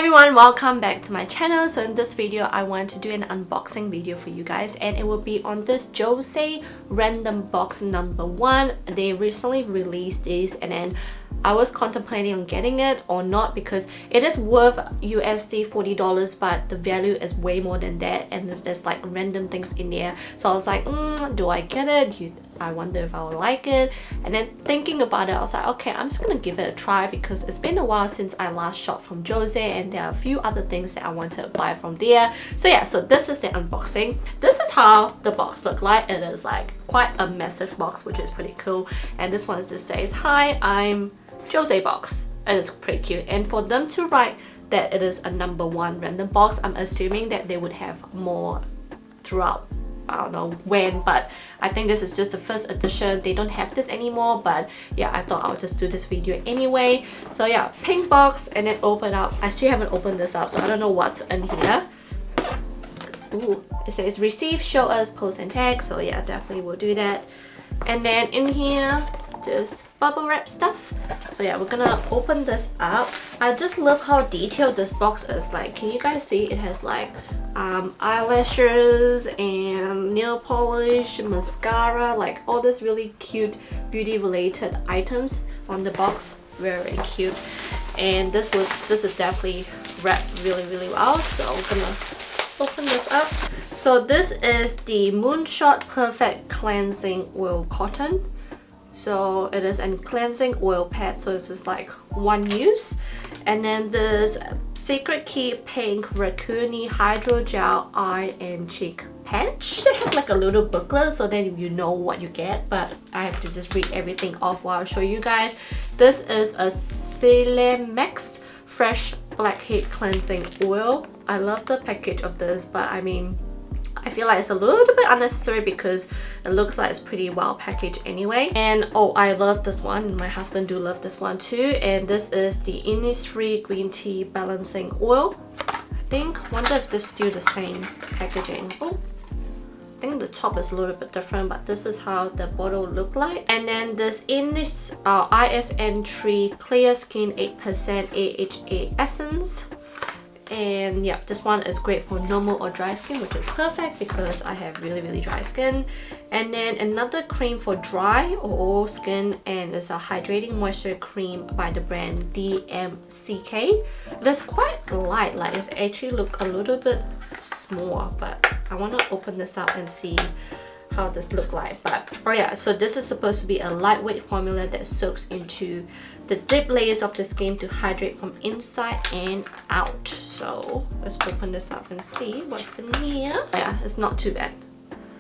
everyone, welcome back to my channel. So in this video I want to do an unboxing video for you guys, and it will be on this JOLSE random box number 1. They recently released this, and then I was contemplating on getting it or not because it is worth USD $40, but the value is way more than that, and there's like random things in there. So I was like, do I get it? I wonder if I will like it. And then thinking about it, I was like, okay, I'm just gonna give it a try because it's been a while since I last shopped from JOLSE, and there are a few other things that I want to buy from there. So yeah, so this is the unboxing. This is how the box looks like. It is like quite a massive box, which is pretty cool. And this one just says, hi, I'm JOLSE box. It is pretty cute. And for them to write that it is a number 1 random box, I'm assuming that they would have more throughout. I don't know when, but I think this is just the first edition. They don't have this anymore, but yeah, I thought I would just do this video anyway. So yeah, pink box, and then open up. I still haven't opened this up, so I don't know what's in here. Ooh, it says receive, show us, post and tag. So yeah, definitely will do that. And then in here, just bubble wrap stuff. So yeah, we're gonna open this up. I just love how detailed this box is. Like, can you guys see? It has like eyelashes and nail polish, mascara, like all these really cute beauty related items on the box. Very cute. And this is definitely wrapped really well. So I'm gonna open this up. So this is the Moonshot Perfect Cleansing Oil Cotton. So it is a cleansing oil pad, so it's just like one use. And then this secretKey Pink Raccoony Hydrogel Eye and Cheek Patch. They have like a little booklet so then you know what you get, but I have to just read everything off while I show you guys. This is a Celemax Fresh Blackhead Cleansing Oil. I love the package of this, but I mean, I feel like it's a little bit unnecessary because it looks like it's pretty well packaged anyway. And oh, I love this one. My husband do love this one too. And this is the Innisfree Green Tea Balancing Oil. Wonder if this is still the same packaging. Oh, I think the top is a little bit different, but this is how the bottle look like. And then this Isntree Clear Skin 8% AHA Essence. And yeah, this one is great for normal or dry skin, which is perfect because I have really dry skin. And then another cream for dry or oil skin, and it's a hydrating moisture cream by the brand DMCK. It is quite light, like it's actually look a little bit small, but I want to open this up and see how this look like. But oh yeah, so this is supposed to be a lightweight formula that soaks into the deep layers of the skin to hydrate from inside and out. So let's open this up and see what's in here. Oh yeah, it's not too bad.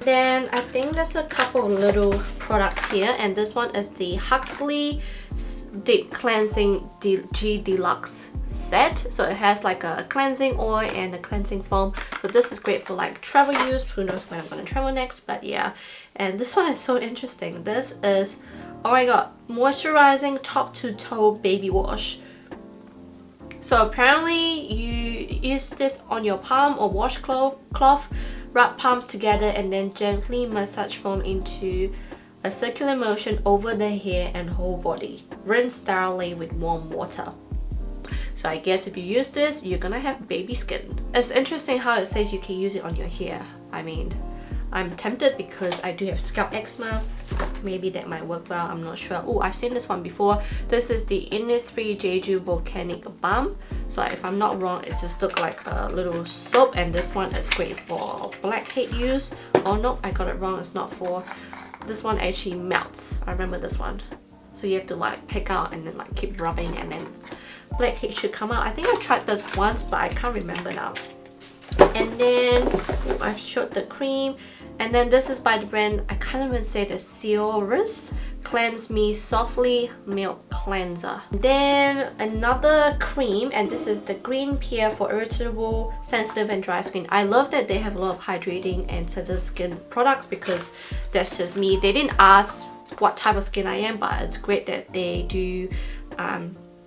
Then I think there's a couple of little products here, and this one is the Huxley Deep Cleansing G Deluxe set. So it has like a cleansing oil and a cleansing foam. So this is great for like travel use. Who knows when I'm gonna travel next, but yeah. And this one is so interesting. This is, oh my god, moisturizing top to toe baby wash. So apparently you use this on your palm or washcloth, rub palms together and then gently massage foam into a circular motion over the hair and whole body. Rinse thoroughly with warm water. So I guess if you use this, you're gonna have baby skin. It's interesting how it says you can use it on your hair. I mean, I'm tempted because I do have scalp eczema. Maybe that might work well, I'm not sure. Oh, I've seen this one before. This is the Innisfree Jeju Volcanic Balm. So if I'm not wrong, it just looks like a little soap, and this one is great for blackhead use. Oh no, I got it wrong, it's not for. This one actually melts. I remember this one. So you have to like pick out and then like keep rubbing, and then blackhead should come out. I think I've tried this once, but I can't remember now. And then I've showed the cream, and then this is by the brand, I can't even say the Sioris Cleanse Me Softly Milk Cleanser. Then another cream, and this is the Green Pear for irritable, sensitive and dry skin. I love that they have a lot of hydrating and sensitive skin products because that's just me. They didn't ask what type of skin I am, but it's great that they do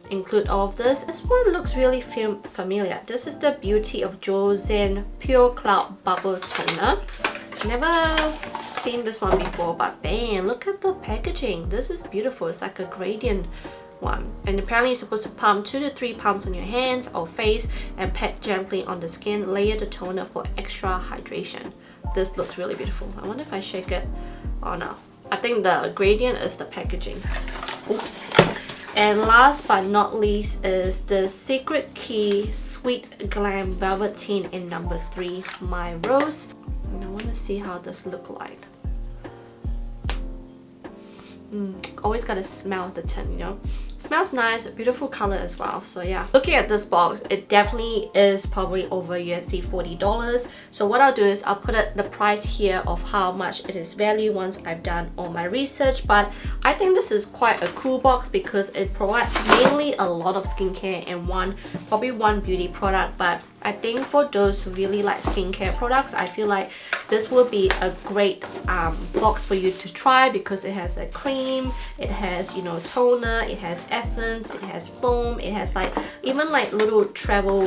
include all of this. This one looks really familiar. This is the Beauty of Joseon Pure Cloud Bubble Toner. Never seen this one before, but bam, look at the packaging. This is beautiful. It's like a gradient one. And apparently you're supposed to pump 2 to 3 pumps on your hands or face and pat gently on the skin. Layer the toner for extra hydration. This looks really beautiful. I wonder if I shake it. Oh no. I think the gradient is the packaging. Oops. And last but not least is the secretKey Sweet Glam Velvet Tint in number 3, My Rose. And I want to see how this looks like. Always gotta smell the tint, you know. Smells nice, beautiful color as well. So yeah, looking at this box, it definitely is probably over USD $40. So what I'll do is I'll put the price here of how much it is value once I've done all my research. But I think this is quite a cool box because it provides mainly a lot of skincare and probably one beauty product. But I think for those who really like skincare products, I feel like this will be a great box for you to try because it has a cream, it has, you know, toner, it has essence, it has foam, it has like even like little travel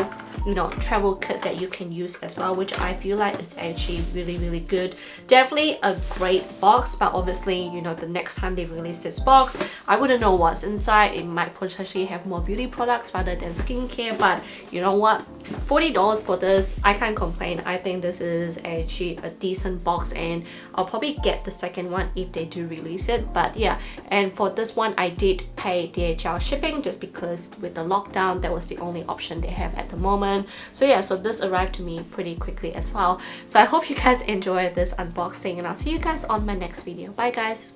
kit that you can use as well, which I feel like it's actually really good. Definitely a great box, but obviously, you know, the next time they release this box, I wouldn't know what's inside. It might potentially have more beauty products rather than skincare, but you know what, $40 for this, I can't complain. I think this is actually a decent box, and I'll probably get the second one if they do release it. But yeah, and for this one I did pay DHL shipping just because with the lockdown that was the only option they have at the moment. So yeah, so this arrived to me pretty quickly as well. So I hope you guys enjoyed this unboxing, and I'll see you guys on my next video. Bye guys.